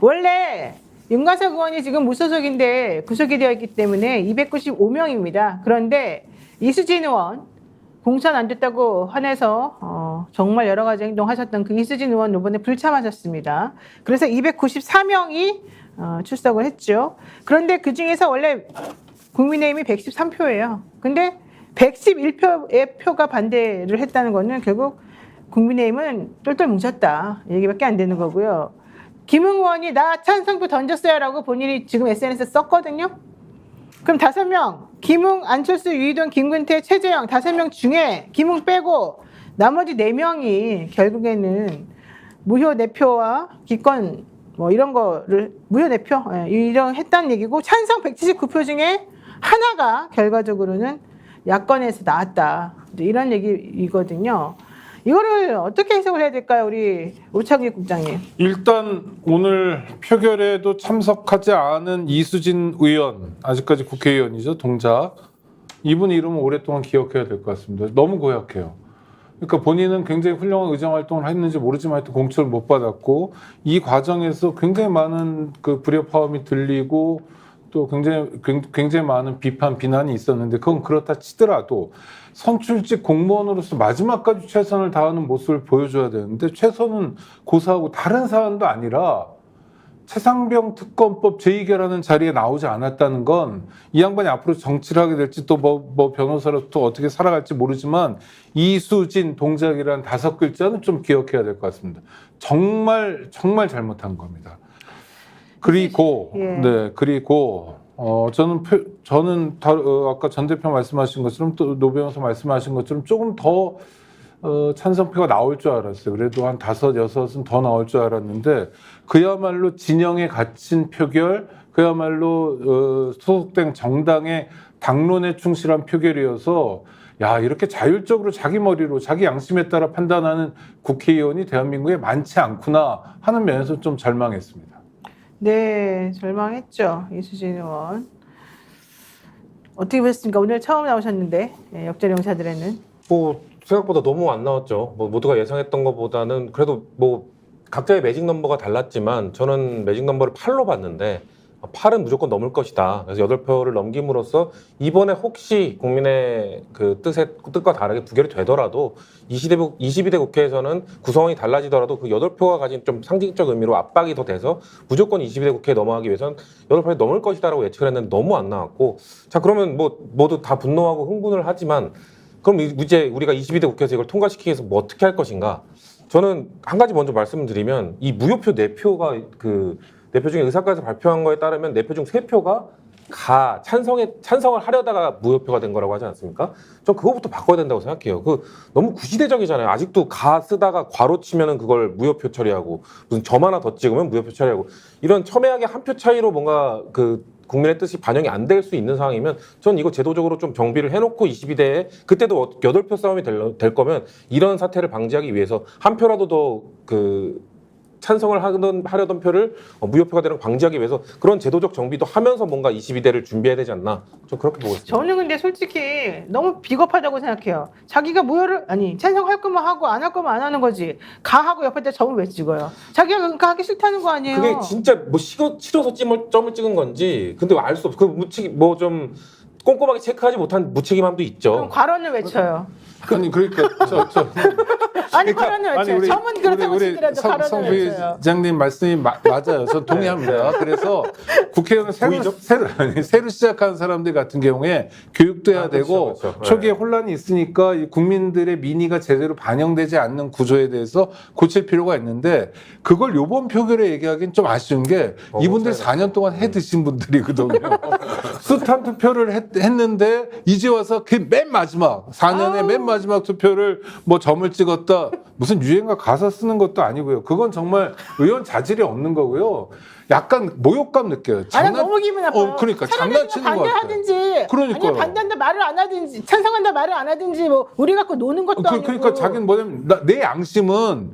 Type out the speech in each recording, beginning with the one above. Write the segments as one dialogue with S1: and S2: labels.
S1: 원래 윤관석 의원이 지금 무소속인데 구속이 되어 있기 때문에 295명입니다. 그런데 이수진 의원 공천 안 됐다고 화내서 정말 여러 가지 행동하셨던 그 이수진 의원 이번에 불참하셨습니다. 그래서 294명이 출석을 했죠. 그런데 그중에서 원래 국민의힘이 113표예요. 근데 111표의 표가 반대를 했다는 거는 결국 국민의힘은 똘똘 뭉쳤다 얘기밖에 안 되는 거고요. 김웅 의원이 나 찬성표 던졌어요 라고 본인이 지금 SNS에 썼거든요. 그럼 5명 김웅, 안철수, 유이돈, 김근태, 최재형 5명 중에 김웅 빼고 나머지 4명이 결국에는 무효 내표와 기권 뭐 이런 거를 무효 내표 이런 했다는 얘기고 찬성 179표 중에 하나가 결과적으로는 야권에서 나왔다 이런 얘기이거든요. 이거를 어떻게 해석을 해야 될까요, 우리 오창기 국장님?
S2: 일단 오늘 표결에도 참석하지 않은 이수진 의원, 아직까지 국회의원이죠, 동작. 이분 이름은 오랫동안 기억해야 될 것 같습니다. 너무 고약해요. 그러니까 본인은 굉장히 훌륭한 의정 활동을 했는지 모르지만 하여튼 공천을 못 받았고 이 과정에서 굉장히 많은 그 불협화음이 들리고 또 굉장히 많은 비판, 비난이 있었는데 그건 그렇다 치더라도 선출직 공무원으로서 마지막까지 최선을 다하는 모습을 보여줘야 되는데 최선은 고사하고 다른 사안도 아니라 최상병 특검법 재의결하는 자리에 나오지 않았다는 건 이 양반이 앞으로 정치를 하게 될지 또 뭐 변호사로 또 어떻게 살아갈지 모르지만 이수진 동작이라는 5글자는 좀 기억해야 될 것 같습니다. 정말 잘못한 겁니다. 그리고 네 그리고 저는 아까 전 대표 말씀하신 것처럼 또 노 변호사 말씀하신 것처럼 조금 더 찬성표가 나올 줄 알았어요. 그래도 한 5, 6은 더 나올 줄 알았는데 그야말로 진영에 갇힌 표결, 그야말로 소속된 정당의 당론에 충실한 표결이어서 야 이렇게 자율적으로 자기 머리로 자기 양심에 따라 판단하는 국회의원이 대한민국에 많지 않구나 하는 면에서 좀 절망했습니다.
S1: 네, 절망했죠. 이수진 의원. 어떻게 보셨습니까? 오늘 처음 나오셨는데 역전 용사들에는.
S3: 뭐 생각보다 너무 안 나왔죠. 뭐 모두가 예상했던 것보다는 그래도 뭐 각자의 매직 넘버가 달랐지만 저는 매직 넘버를 8로 봤는데 8은 무조건 넘을 것이다. 그래서 8표를 넘김으로써 이번에 혹시 국민의 그 뜻과 다르게 부결이 되더라도 22대 국회에서는 구성원이 달라지더라도 그 8표가 가진 좀 상징적 의미로 압박이 더 돼서 무조건 22대 국회에 넘어가기 위해서는 8표에 넘을 것이다라고 예측을 했는데 너무 안 나왔고 자 그러면 뭐 모두 다 분노하고 흥분을 하지만 그럼 이제 우리가 22대 국회에서 이걸 통과시키기 위해서 뭐 어떻게 할 것인가? 저는 한 가지 먼저 말씀드리면 이 무효표 4표가 그 4표 중에 의사과에서 발표한 거에 따르면 4표 중 3표가 찬성을 하려다가 무효표가 된 거라고 하지 않습니까? 전 그거부터 바꿔야 된다고 생각해요. 너무 구시대적이잖아요. 아직도 쓰다가 괄호 치면은 그걸 무효표 처리하고 무슨 점 하나 더 찍으면 무효표 처리하고 이런 첨예하게 한 표 차이로 뭔가 국민의 뜻이 반영이 안 될 수 있는 상황이면 전 이거 제도적으로 좀 정비를 해놓고 22대에 그때도 8표 싸움이 될 거면 이런 사태를 방지하기 위해서 한 표라도 더 찬성을 하려던 표를 무효표가 되는 걸 방지하기 위해서 그런 제도적 정비도 하면서 뭔가 22대를 준비해야 되지 않나 좀 그렇게 보고 있습니다.
S1: 저는 근데 솔직히 너무 비겁하다고 생각해요. 자기가 찬성할 거면 하고 안 할 거면 안 하는 거지. 가하고 옆에다 점을 왜 찍어요? 자기가 그러니까 하기 싫다는 거 아니에요?
S3: 그게 진짜 뭐 싫어서 점을 찍은 건지 근데 알 수 없어. 뭐 좀 꼼꼼하게 체크하지 못한 무책임함도 있죠.
S1: 그럼 괄호는 외쳐요.
S2: 아니 그러니까
S1: 아니 괄호는 외쳐요. 점은 그렇다고 치더라도 괄호는 외쳐요.
S2: 부장님 말씀이 맞아요. 전 동의합니다. 그래서 국회의원 새로 시작하는 사람들 같은 경우에 교육도 해야 되고
S3: 그렇죠.
S2: 초기에 혼란이 있으니까 이 국민들의 민의가 제대로 반영되지 않는 구조에 대해서 고칠 필요가 있는데 그걸 요번 표결에 얘기하기는 좀 아쉬운 게 이분들 4년 동안 해 드신 분들이거든요. 숱한 투표를 했는데 이제 와서 그 맨 마지막 4년의 맨 마지막 투표를 뭐 점을 찍었다. 무슨 유행가 가사 쓰는 것도 아니고요. 그건 정말 의원 자질이 없는 거고요. 약간 모욕감 느껴요.
S1: 너무 기분 나빠요.
S2: 그러니까 장난치는 거 같아요.
S1: 반대하든지,
S2: 그러니까요.
S1: 아니 반대한다 말을 안 하든지, 찬성한다 말을 안 하든지, 뭐 우리 갖고 노는 것도 아니고.
S2: 그러니까 자기는 뭐냐면 내 양심은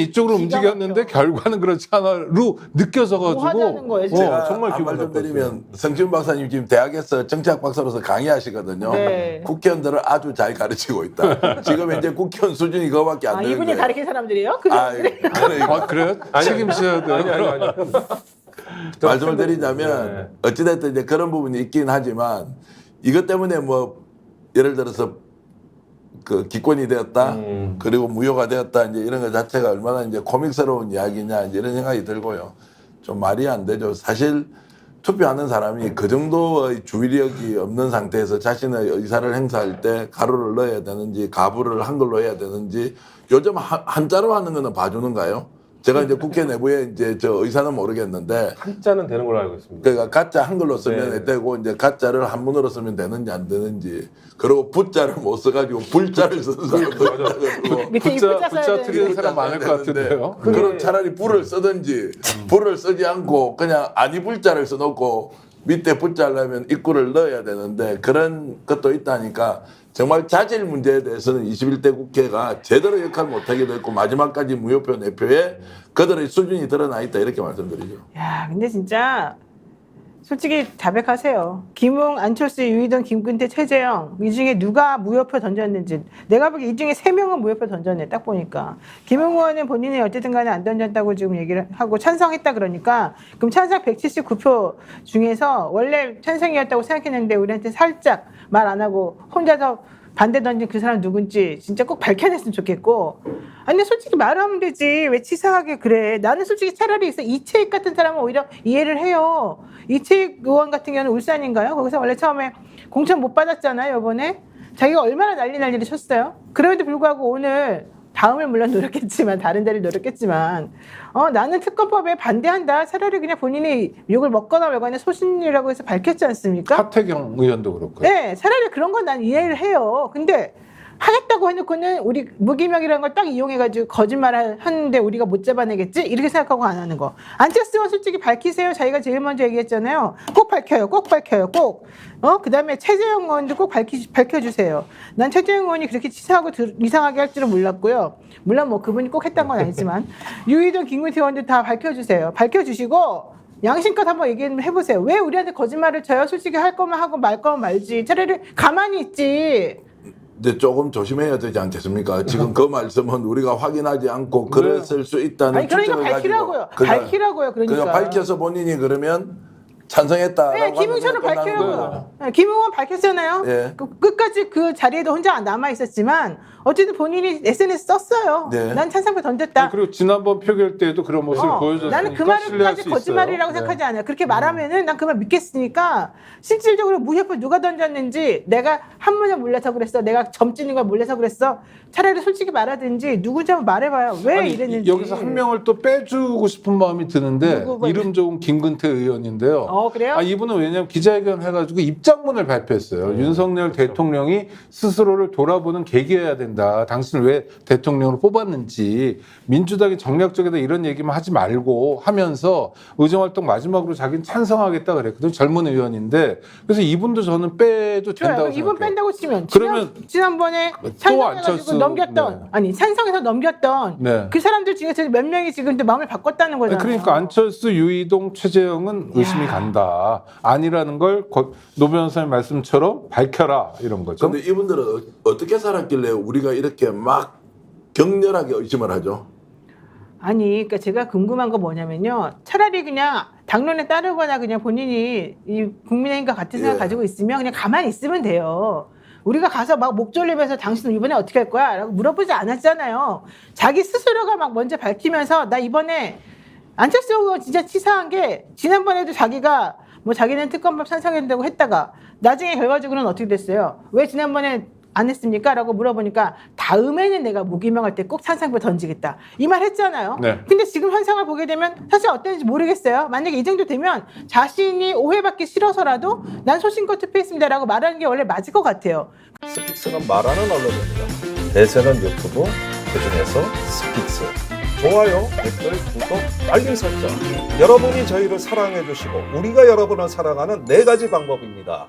S2: 이쪽으로 움직였는데 결과는 그렇지 않아로 느껴져가지고.
S1: 뭐 하자는 거예요,
S4: 제가
S2: 정말
S4: 한
S2: 기분
S4: 말 좀
S2: 나빴어요.
S4: 드리면 성지훈 박사님 지금 대학에서 정치학 박사로서 강의하시거든요.
S1: 네.
S4: 국회의원들을 아주 잘 가르쳐 떨어지고 있다. 지금 이제 국회의원 수준이 그거밖에 안
S1: 아,
S4: 되는데.
S1: 이분이 가르친 사람들이에요? 그
S4: 아,
S1: 사람들이?
S4: 그러니까
S2: 그래요? 책임져야 돼요.
S3: 아니.
S4: 말씀을 드리자면
S3: 네.
S4: 어찌됐든 이제 그런 부분이 있긴 하지만 이것 때문에 뭐 예를 들어서 그 기권이 되었다 그리고 무효가 되었다 이제 이런 것 자체가 얼마나 이제 코믹스러운 이야기냐 이제 이런 생각이 들고요. 좀 말이 안 되죠. 사실 투표하는 사람이 그 정도의 주의력이 없는 상태에서 자신의 의사를 행사할 때 가로를 넣어야 되는지 가부를 한글로 해야 되는지 요즘 한자로 하는 거는 봐주는가요? 제가 이제 국회 내부에 이제 저 의사는 모르겠는데
S3: 한자는 되는 걸로 알고 있습니다.
S4: 그러니까 가짜 한글로 쓰면
S3: 네.
S4: 되고 이제 가짜를 한문으로 쓰면 되는지 안 되는지 그리고 부자를 못 써가지고 불자를 쓰는 사람도 있다고
S1: 밑에 이
S2: 부자
S1: 써야 되는데.
S2: 틀리는 사람 많을 것
S4: 되는데
S2: 같은데요.
S4: 그럼 차라리 불을 쓰든지 불을 쓰지 않고 그냥 아니 불자를 써놓고 밑에 불자려면 입구를 넣어야 되는데 그런 것도 있다니까 정말 자질 문제에 대해서는 21대 국회가 제대로 역할 못하게 됐고 마지막까지 무효표 내표에 그들의 수준이 드러나 있다 이렇게 말씀드리죠.
S1: 야, 근데 진짜 솔직히 자백하세요. 김웅, 안철수, 유희동, 김근태, 최재형 이 중에 누가 무효표 던졌는지 내가 보기에 이 중에 3명은 무효표 던졌네 딱 보니까. 김웅 의원은 본인이 어쨌든 간에 안 던졌다고 지금 얘기를 하고 찬성했다 그러니까 그럼 찬성 179표 중에서 원래 찬성이었다고 생각했는데 우리한테 살짝 말 안 하고 혼자서 반대 던진 그 사람 누군지 진짜 꼭 밝혀냈으면 좋겠고. 아니 솔직히 말하면 되지 왜 치사하게 그래. 나는 솔직히 차라리 있어 이채익 같은 사람은 오히려 이해를 해요. 이채익 의원 같은 경우는 울산인가요? 거기서 원래 처음에 공천 못 받았잖아요 이번에. 자기가 얼마나 난리를 쳤어요. 그럼에도 불구하고 오늘 다음을 물론 노력했지만 다른 데를 노력했지만 나는 특검법에 반대한다. 차라리 그냥 본인이 욕을 먹거나 말거나 소신이라고 해서 밝혔지 않습니까?
S2: 하태경 의원도 그렇고요.
S1: 네, 차라리 그런 건 난 이해를 해요. 근데 하겠다고 해놓고는 우리 무기명이라는 걸 딱 이용해가지고 거짓말을 하는데 우리가 못 잡아내겠지? 이렇게 생각하고 안 하는 거. 안철수 의원 솔직히 밝히세요. 자기가 제일 먼저 얘기했잖아요. 꼭 밝혀요. 꼭 밝혀요. 꼭. 그 다음에 최재형 의원도 꼭 밝혀주세요. 난 최재형 의원이 그렇게 치사하고 이상하게 할 줄은 몰랐고요. 물론 뭐 그분이 꼭 했던 건 아니지만 유희동, 김근태 의원도 다 밝혀주세요. 밝혀주시고 양심껏 한번 얘기해보세요. 왜 우리한테 거짓말을 쳐요? 솔직히 할 거면 하고 말 거면 말지. 차라리 가만히 있지.
S4: 근데 조금 조심해야 되지 않겠습니까? 지금 그 말씀은 우리가 확인하지 않고 그랬을 수 있다는
S1: 아니 그러니까
S4: 추정을
S1: 밝히라고요.
S4: 가지고 그냥
S1: 밝히라고요. 그러니까.
S4: 밝혀서 본인이 그러면 찬성했다라고
S1: 네, 김웅처럼
S4: 하면
S1: 밝히라고요. 네, 김웅은 밝혔잖아요.
S4: 예.
S1: 끝까지 그 자리에도 혼자 남아 있었지만 어쨌든 본인이 SNS 썼어요.
S4: 네.
S1: 난 찬성표 던졌다.
S2: 그리고 지난번 표결 때도 그런 모습을 보여줬으니까
S1: 나는 그
S2: 신뢰할
S1: 말을까지
S2: 수
S1: 거짓말이라고
S2: 있어요.
S1: 생각하지 않아요. 그렇게 말하면은 난 그 말 믿겠으니까 실질적으로 무효표 누가 던졌는지 내가 한문을 몰라서 그랬어. 내가 점 찍는 걸 몰라서 그랬어. 차라리 솔직히 말하든지 누군지 한번 말해봐요. 왜
S2: 아니,
S1: 이랬는지.
S2: 여기서 한 명을 또 빼주고 싶은 마음이 드는데
S1: 누구
S2: 이름 좋은 김근태 의원인데요.
S1: 그래요?
S2: 이분은 왜냐하면 기자회견 해가지고 입장문을 발표했어요. 윤석열 대통령이 스스로를 돌아보는 계기여야 된다. 당신을 왜 대통령으로 뽑았는지 민주당이 정략적이다 이런 얘기만 하지 말고 하면서 의정활동 마지막으로 자기는 찬성하겠다 그랬거든요. 젊은 의원인데 그래서 이분도 저는 빼도 된다고
S1: 좋아요.
S2: 생각해요.
S1: 이분 뺀다고 치면
S2: 그러면
S1: 지난번에
S2: 또
S1: 찬성해가지고
S2: 안철수,
S1: 넘겼던
S2: 네.
S1: 아니 찬성해서 넘겼던
S2: 네.
S1: 그 사람들 중에서 몇 명이 지금 또 마음을 바꿨다는 거잖아요.
S2: 그러니까 안철수, 유희동, 최재형은 의심이 간다. 아니라는 걸 노 변호사님 말씀처럼 밝혀라 이런 거죠.
S4: 근데 이분들은 어떻게 살았길래 우리가 이렇게 막 격렬하게 의심을 하죠?
S1: 아니, 그러니까 제가 궁금한 거 뭐냐면요. 차라리 그냥 당론에 따르거나 그냥 본인이 이 국민의힘과 같은 생각
S4: 예.
S1: 가지고 있으면 그냥 가만히 있으면 돼요. 우리가 가서 막 목 졸리면서 당신은 이번에 어떻게 할 거야? 라고 물어보지 않았잖아요. 자기 스스로가 막 먼저 밝히면서 나 이번에 안철수 의원 진짜 치사한 게 지난번에도 자기가 뭐 자기는 특검법 찬성한다고 했다가 나중에 결과적으로는 어떻게 됐어요? 왜 지난번에 안 했습니까? 라고 물어보니까 다음에는 내가 무기명할 때 꼭 찬성표 던지겠다. 이 말 했잖아요.
S2: 네.
S1: 근데 지금 현상을 보게 되면 사실 어땠는지 모르겠어요. 만약에 이 정도 되면 자신이 오해받기 싫어서라도 난 소신껏 투표했습니다라고 말하는 게 원래 맞을 것 같아요.
S5: 스픽스는 말하는 언론입니다. 대세는 유튜브, 그중에서 스픽스. 좋아요, 댓글, 구독, 알림 설정. 여러분이 저희를 사랑해 주시고 우리가 여러분을 사랑하는 4가지 방법입니다.